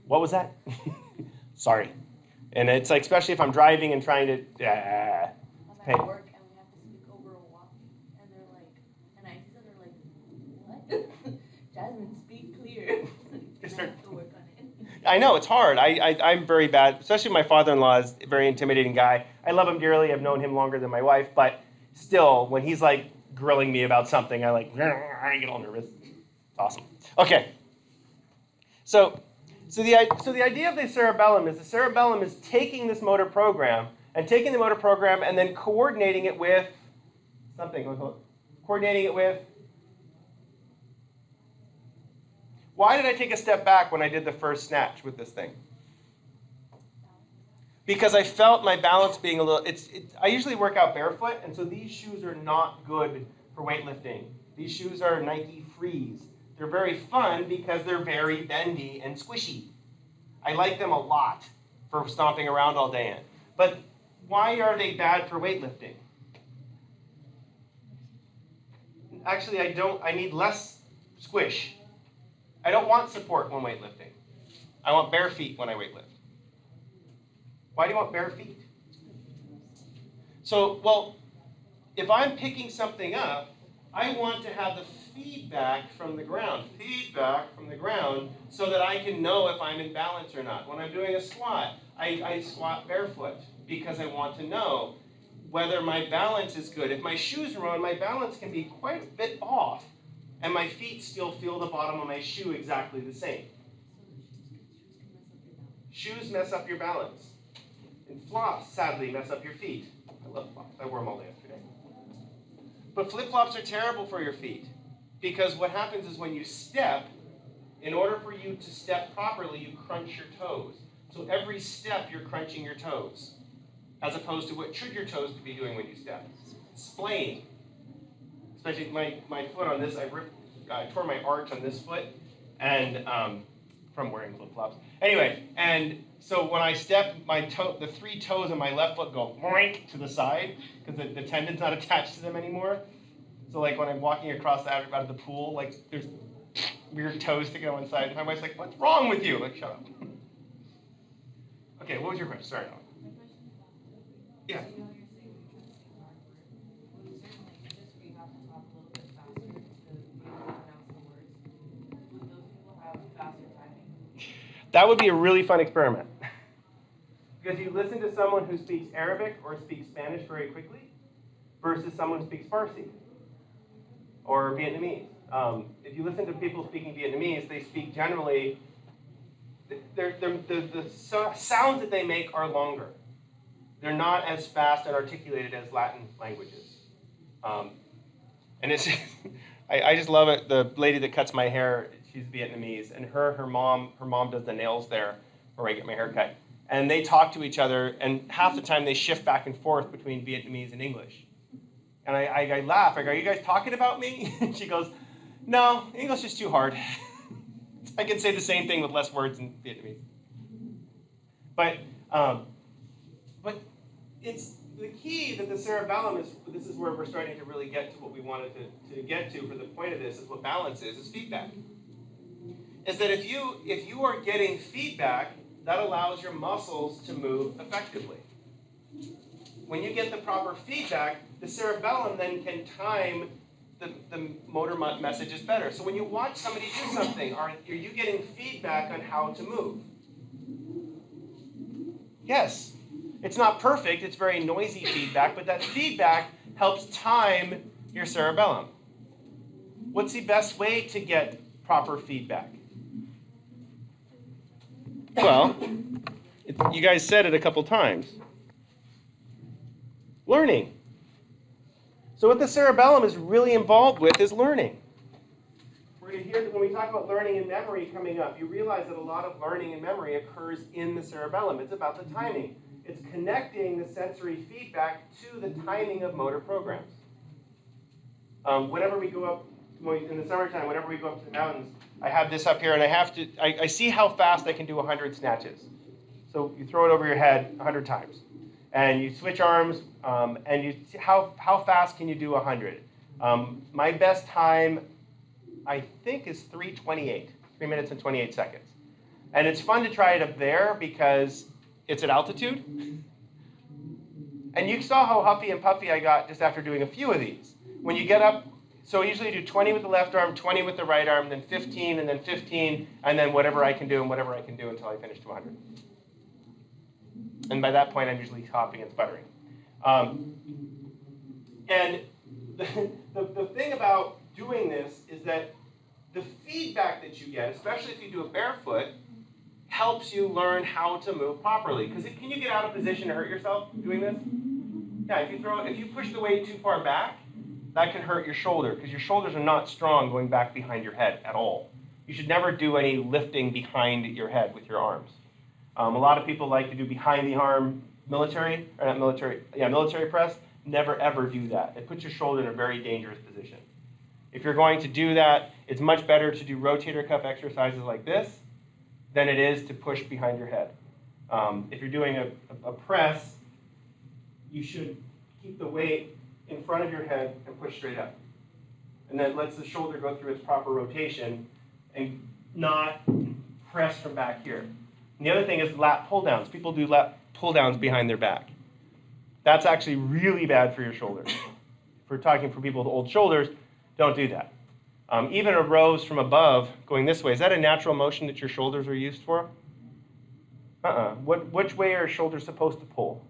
"What was that?" Sorry. And it's like, especially if I'm driving and trying to. I'm at work and we have to speak over a walkie, and they're like, and I see that they're like, "What?" Jasmine, speak clear. I have to work on it. I know, it's hard. I'm very bad, especially my father-in-law is a very intimidating guy. I love him dearly. I've known him longer than my wife, but still, when he's like grilling me about something, I get all nervous. It's awesome. Okay. So the idea of the cerebellum is taking this motor program and then coordinating it with something. Coordinating it with. Why did I take a step back when I did the first snatch with this thing? Because I felt my balance being a little. I usually work out barefoot, and so these shoes are not good for weightlifting. These shoes are Nike Frees. They're very fun because they're very bendy and squishy. I like them a lot for stomping around all day in. But why are they bad for weightlifting? Actually, I don't. I need less squish. I don't want support when weightlifting. I want bare feet when I weightlift. Why do you want bare feet? So, well, if I'm picking something up, I want to have the feedback from the ground. Feedback from the ground so that I can know if I'm in balance or not. When I'm doing a squat, I squat barefoot because I want to know whether my balance is good. If my shoes are on, my balance can be quite a bit off, and my feet still feel the bottom of my shoe exactly the same. Shoes mess up your balance. And flops, sadly, mess up your feet. I love flops. I wore them all day yesterday. But flip-flops are terrible for your feet because what happens is when you step, in order for you to step properly, you crunch your toes. So every step, you're crunching your toes, as opposed to what should your toes be doing when you step? Splaying. Especially my foot on this, I tore my arch on this foot, and from wearing flip-flops. Anyway, and so when I step, the three toes on my left foot go boink to the side because the tendon's not attached to them anymore. So like when I'm walking across out of the pool, like there's weird toes sticking on one side. My wife's like, "What's wrong with you?" Like, shut up. Okay, what was your question? Sorry. Yeah. That would be a really fun experiment. Because you listen to someone who speaks Arabic or speaks Spanish very quickly versus someone who speaks Farsi or Vietnamese. If you listen to people speaking Vietnamese, they speak generally, the sounds that they make are longer. They're not as fast and articulated as Latin languages. And it's, I just love it. The lady that cuts my hair, she's Vietnamese, and her mom does the nails there where I get my hair cut. And they talk to each other, and half the time they shift back and forth between Vietnamese and English. And I laugh. I go, "Are you guys talking about me?" And she goes, "No, English is too hard." I can say the same thing with less words in Vietnamese. But it's the key that the cerebellum is, this is where we're starting to really get to what we wanted to get to for the point of this, is what balance is feedback. Is that if you are getting feedback, that allows your muscles to move effectively. When you get the proper feedback, the cerebellum then can time the motor messages better. So when you watch somebody do something, are you getting feedback on how to move? Yes. It's not perfect, it's very noisy feedback, but that feedback helps time your cerebellum. What's the best way to get proper feedback? Well, you guys said it a couple times. Learning. So what the cerebellum is really involved with is learning. We're going to hear that when we talk about learning and memory coming up, you realize that a lot of learning and memory occurs in the cerebellum. It's about the timing. It's connecting the sensory feedback to the timing of motor programs. Whenever we go up, in the summertime, whenever we go up to the mountains, I have this up here, and I see how fast I can do 100 snatches. So you throw it over your head 100 times. And you switch arms, and you see how fast can you do 100. My best time, I think, is 3:28, 3 minutes and 28 seconds. And it's fun to try it up there because it's at altitude. And you saw how huffy and puffy I got just after doing a few of these. When you get up, so I usually do 20 with the left arm, 20 with the right arm, then 15, and then 15, and then whatever I can do and whatever I can do until I finish to 100. And by that point, I'm usually hopping and sputtering. And the thing about doing this is that the feedback that you get, especially if you do it barefoot, helps you learn how to move properly. Because can you get out of position to hurt yourself doing this? Yeah, if you push the weight too far back, that can hurt your shoulder because your shoulders are not strong going back behind your head at all. You should never do any lifting behind your head with your arms. A lot of people like to do behind the arm military press. Never ever do that. It puts your shoulder in a very dangerous position. If you're going to do that, it's much better to do rotator cuff exercises like this than it is to push behind your head. If you're doing a press, you should keep the weight in front of your head and push straight up. And that lets the shoulder go through its proper rotation and not press from back here. And the other thing is lat pull downs. People do lat pull downs behind their back. That's actually really bad for your shoulders. If we're talking for people with old shoulders, don't do that. Even a rows from above going this way, is that a natural motion that your shoulders are used for? Which way are shoulders supposed to pull?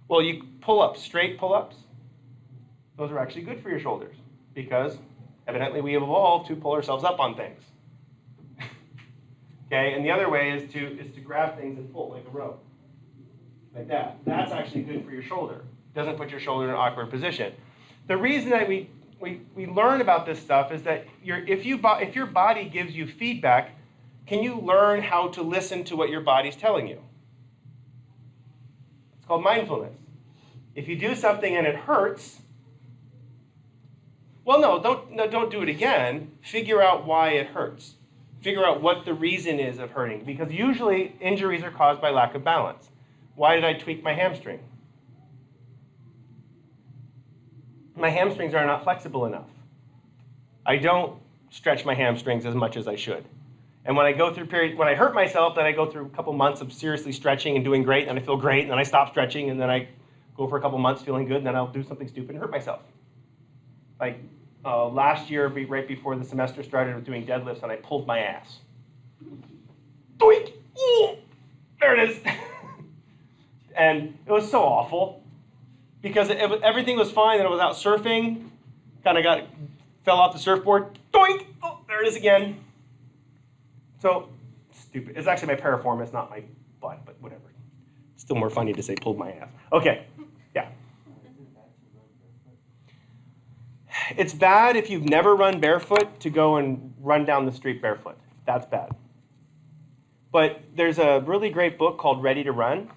Well, you pull up, straight pull-ups. Those are actually good for your shoulders because evidently we have evolved to pull ourselves up on things. Okay, and the other way is to grab things and pull like a rope, like that. That's actually good for your shoulder. It doesn't put your shoulder in an awkward position. The reason that we learn about this stuff is that if your body gives you feedback, can you learn how to listen to what your body's telling you? It's called mindfulness. If you do something and it hurts, well, don't do it again. Figure out why it hurts. Figure out what the reason is of hurting, because usually injuries are caused by lack of balance. Why did I tweak my hamstring? My hamstrings are not flexible enough. I don't stretch my hamstrings as much as I should. And when I go through when I hurt myself, then I go through a couple months of seriously stretching and doing great, and I feel great, and then I stop stretching, and then I go for a couple months feeling good, and then I'll do something stupid and hurt myself. Like last year, right before the semester started, I was doing deadlifts, and I pulled my ass. Doink! Ooh! There it is. And it was so awful because everything was fine, and I was out surfing, fell off the surfboard. Doink! Oh, there it is again. So, stupid. It's actually my piriformis, not my butt, but whatever. It's still more funny to say pulled my ass. Okay, yeah. It's bad if you've never run barefoot to go and run down the street barefoot. That's bad. But there's a really great book called Ready to Run.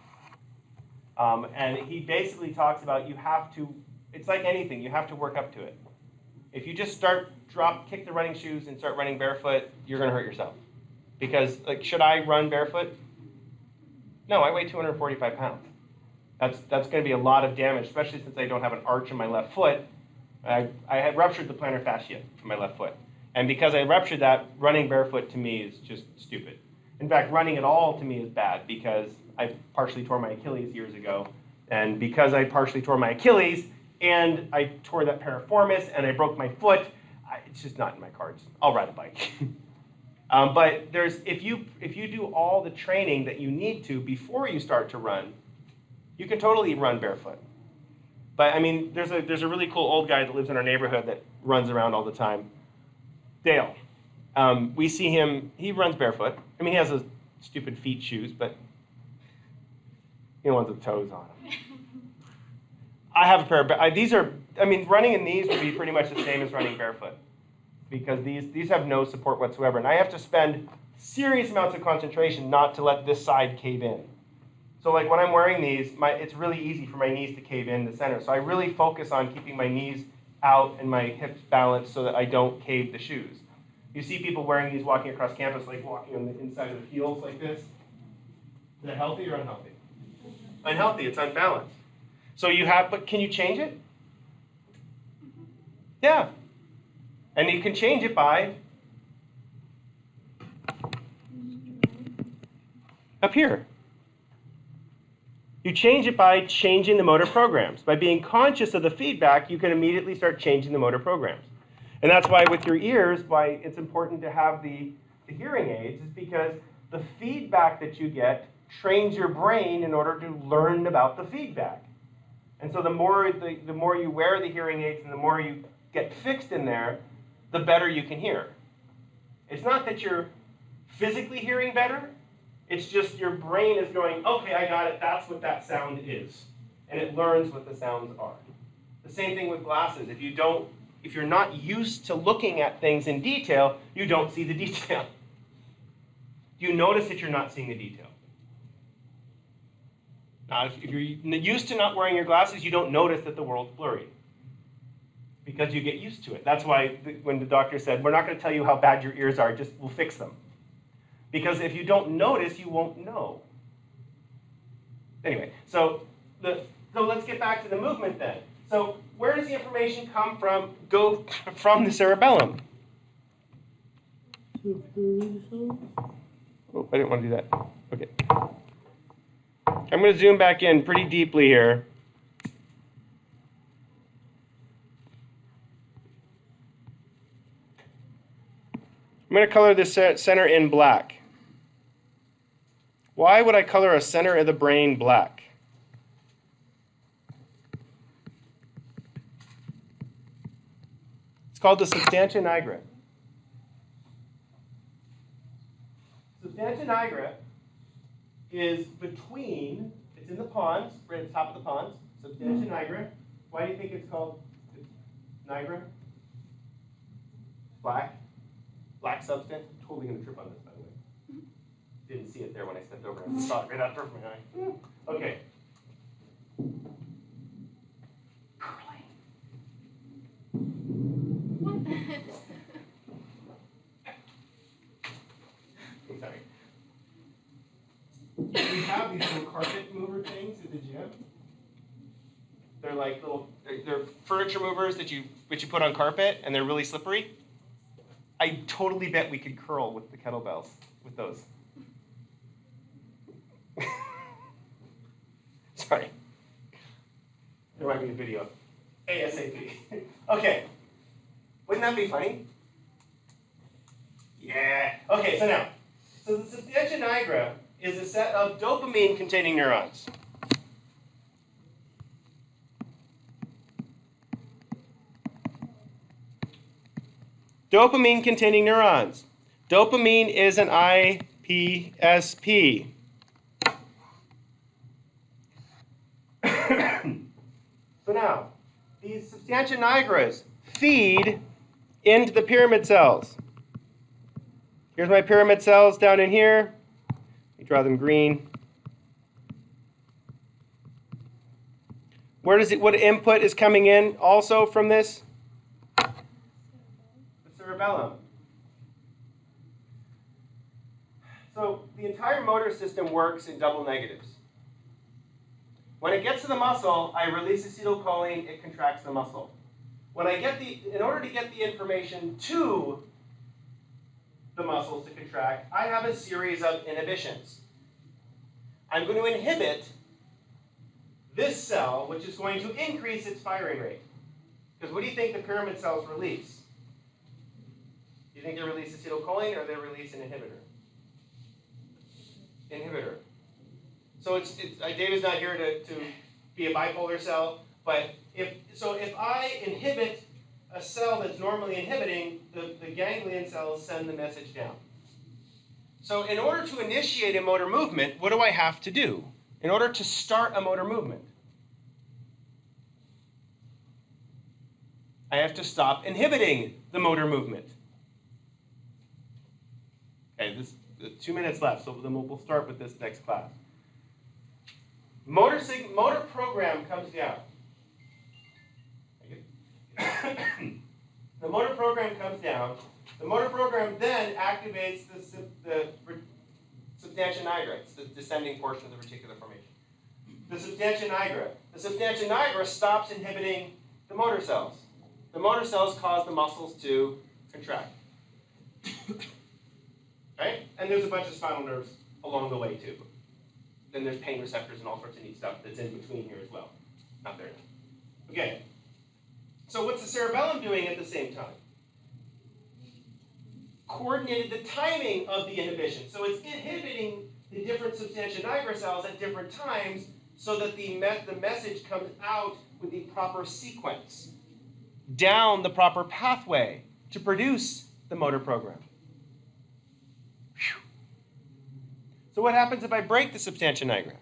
And he basically talks about it's like anything, you have to work up to it. If you just kick the running shoes and start running barefoot, you're going to hurt yourself. Because, like, should I run barefoot? No, I weigh 245 pounds. That's going to be a lot of damage, especially since I don't have an arch in my left foot. I had ruptured the plantar fascia in my left foot. And because I ruptured that, running barefoot to me is just stupid. In fact, running at all to me is bad because I partially tore my Achilles years ago. And because I partially tore my Achilles and I tore that piriformis and I broke my foot, it's just not in my cards. I'll ride a bike. But if you do all the training that you need to before you start to run, you can totally run barefoot. But I mean, there's a really cool old guy that lives in our neighborhood that runs around all the time. Dale. We see him, he runs barefoot. I mean, he has those stupid feet shoes, but he wants the toes on them. I have a pair of, running in these would be pretty much the same as running barefoot because these have no support whatsoever. And I have to spend serious amounts of concentration not to let this side cave in. So like when I'm wearing these, it's really easy for my knees to cave in the center. So I really focus on keeping my knees out and my hips balanced so that I don't cave the shoes. You see people wearing these walking across campus, like walking on the inside of the heels like this. Is that healthy or unhealthy? Unhealthy, it's unbalanced. So but can you change it? Yeah. And you can change it by up here. You change it by changing the motor programs. By being conscious of the feedback, you can immediately start changing the motor programs. And that's why with your ears, why it's important to have the hearing aids, is because the feedback that you get trains your brain in order to learn about the feedback. And so the more you wear the hearing aids and the more you get fixed in there, the better you can hear. It's not that you're physically hearing better. It's just your brain is going, okay, I got it. That's what that sound is. And it learns what the sounds are. The same thing with glasses. If you're not used to looking at things in detail, you don't see the detail. You notice that you're not seeing the detail. Now, if you're used to not wearing your glasses, you don't notice that the world's blurry. Because you get used to it. That's why when the doctor said, we're not going to tell you how bad your ears are, just we'll fix them. Because if you don't notice, you won't know. Anyway, so let's get back to the movement then. So where does the information go from the cerebellum? Oh, I didn't want to do that. Okay. I'm going to zoom back in pretty deeply here. I'm going to color this center in black. Why would I color a center of the brain black? It's called the substantia nigra. Substantia nigra is it's in the pons, right at the top of the pons, substantia nigra. Why do you think it's called nigra? Black substance. I'm totally going to trip on this, by the way. Didn't see it there when I stepped over. I saw it right out of my eye. Okay. I'm sorry. We have these little carpet mover things at the gym. They're like they're furniture movers that you put on carpet, and they're really slippery. I totally bet we could curl with the kettlebells with those. Sorry. There might be a video. ASAP. Okay. Wouldn't that be funny? Yeah. Okay, so the substantia nigra is a set of dopamine-containing neurons. Dopamine-containing neurons. Dopamine is an IPSP. So now, these substantia nigras feed into the pyramid cells. Here's my pyramid cells down in here. Let me draw them green. What input is coming in also from this? The cerebellum. So the entire motor system works in double negatives. When it gets to the muscle, I release acetylcholine, it contracts the muscle. When I get in order to get the information to the muscles to contract, I have a series of inhibitions. I'm going to inhibit this cell, which is going to increase its firing rate. Because what do you think the pyramid cells release? Do you think they release acetylcholine or they release an inhibitor? Inhibitor. So David's not here to be a bipolar cell, but if I inhibit a cell that's normally inhibiting, the ganglion cells send the message down. So in order to initiate a motor movement, what do I have to do? In order to start a motor movement, I have to stop inhibiting the motor movement. Okay, 2 minutes left, so then we'll start with this next class. Motor program comes down. The motor program comes down. The motor program then activates the substantia nigra. It's the descending portion of the reticular formation. The substantia nigra. The substantia nigra stops inhibiting the motor cells. The motor cells cause the muscles to contract. Right? And there's a bunch of spinal nerves along the way too. Then there's pain receptors and all sorts of neat stuff that's in between here as well. Not there now. Okay. So what's the cerebellum doing at the same time? Coordinated the timing of the inhibition. So it's inhibiting the different substantia nigra cells at different times so that the message comes out with the proper sequence, down the proper pathway to produce the motor program. Whew. So what happens if I break the substantia nigra?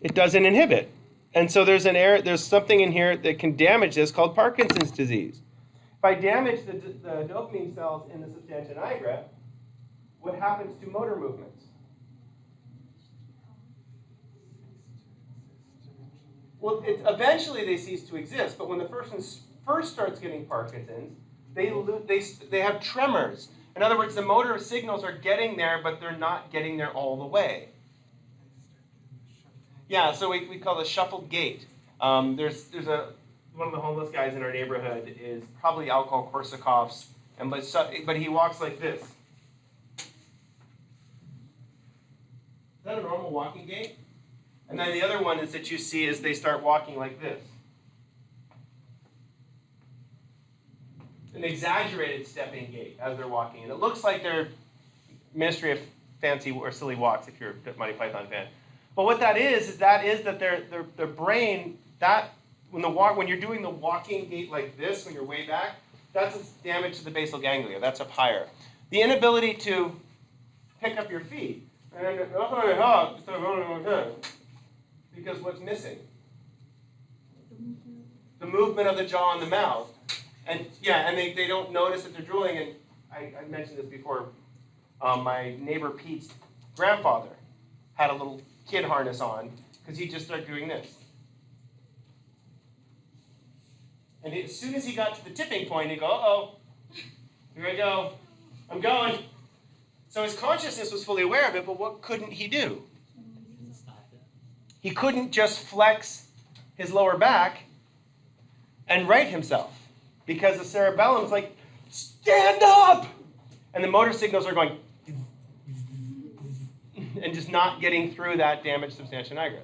It doesn't inhibit. And so there's something in here that can damage this called Parkinson's disease. If I damage the dopamine cells in the substantia nigra, what happens to motor movements? Well, eventually they cease to exist, but when the person first starts getting Parkinson's, they have tremors. In other words, the motor signals are getting there, but they're not getting there all the way. Yeah, so we call it a shuffled gait. One of the homeless guys in our neighborhood is probably Alcohol-Korsakoff's, but he walks like this. Is that a normal walking gait? And then the other one is that you see is they start walking like this. An exaggerated stepping gait as they're walking. And it looks like they're Ministry of Fancy or Silly Walks if you're a Monty Python fan. But what that is that their brain, when you're doing the walking gait like this, when you're way back, that's damage to the basal ganglia. That's up higher. The inability to pick up your feet. Because what's missing? The movement of the jaw and the mouth. And they don't notice that they're drooling. And I mentioned this before. My neighbor Pete's grandfather had a little kid harness on because he just started doing this. And as soon as he got to the tipping point, he'd go, uh-oh, here I go, I'm going. So his consciousness was fully aware of it, but what couldn't he do? He couldn't just flex his lower back and right himself because the cerebellum is like, stand up! And the motor signals are going and just not getting through that damaged substantia nigra.